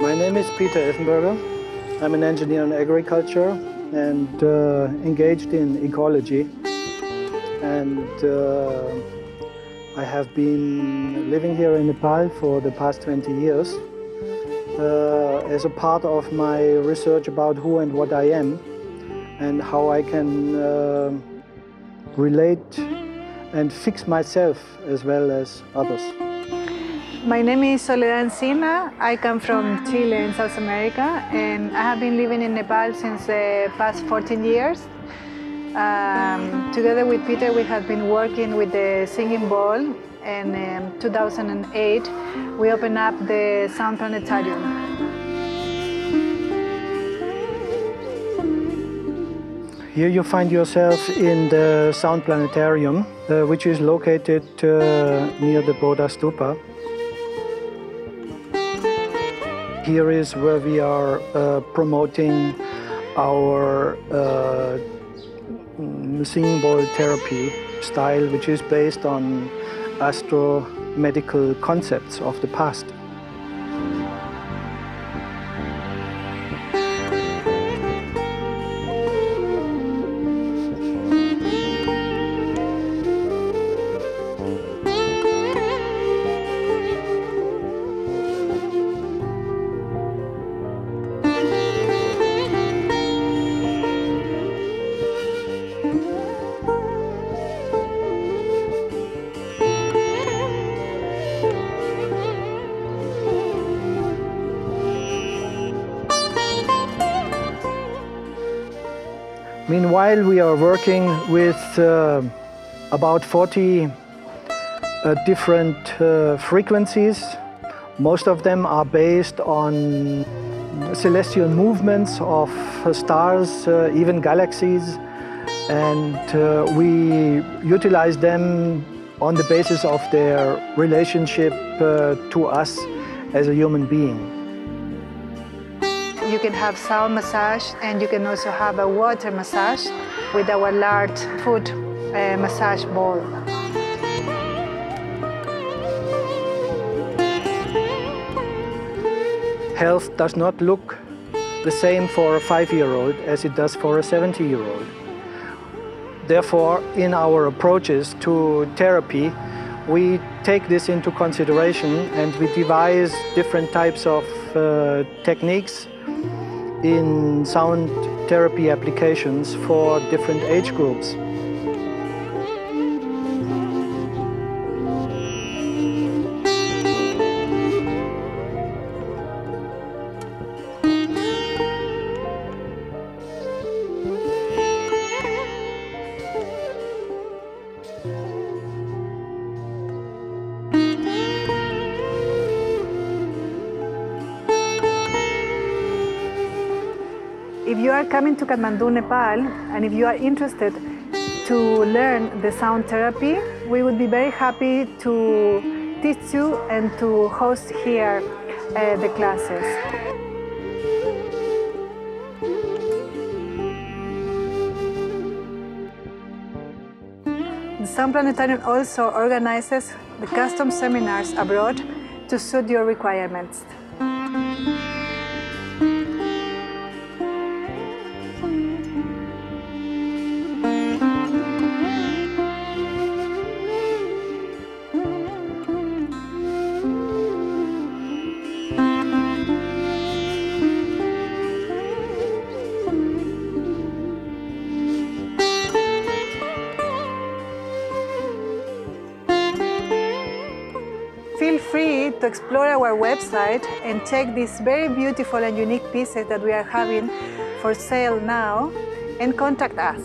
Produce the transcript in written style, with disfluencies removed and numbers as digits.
My name is Peter Effenberger. I'm an engineer in agriculture and engaged in ecology. And I have been living here in Nepal for the past 20 years as a part of my research about who and what I am and how I can relate and fix myself as well as others. My name is Soledad Encina. I come from Chile in South America, and I have been living in Nepal since the past 14 years. Together with Peter, we have been working with the singing bowl, and in 2008 we opened up the Sound Planetarium. Here you find yourself in the Sound Planetarium, which is located near the Bodha Stupa. Here is where we are promoting our singing bowl therapy style, which is based on astro-medical concepts of the past. Meanwhile, we are working with about 40 different frequencies. Most of them are based on celestial movements of stars, even galaxies, and we utilize them on the basis of their relationship to us as a human being. You can have sound massage, and you can also have a water massage with our large foot massage ball. Health does not look the same for a 5-year-old as it does for a 70-year-old. Therefore, in our approaches to therapy, we take this into consideration and we devise different types of techniques in sound therapy applications for different age groups. If you are coming to Kathmandu, Nepal, and if you are interested to learn the sound therapy, we would be very happy to teach you and to host here the classes. The Sound Planetarium also organizes the custom seminars abroad to suit your requirements. Feel free to explore our website and check these very beautiful and unique pieces that we are having for sale now, and contact us.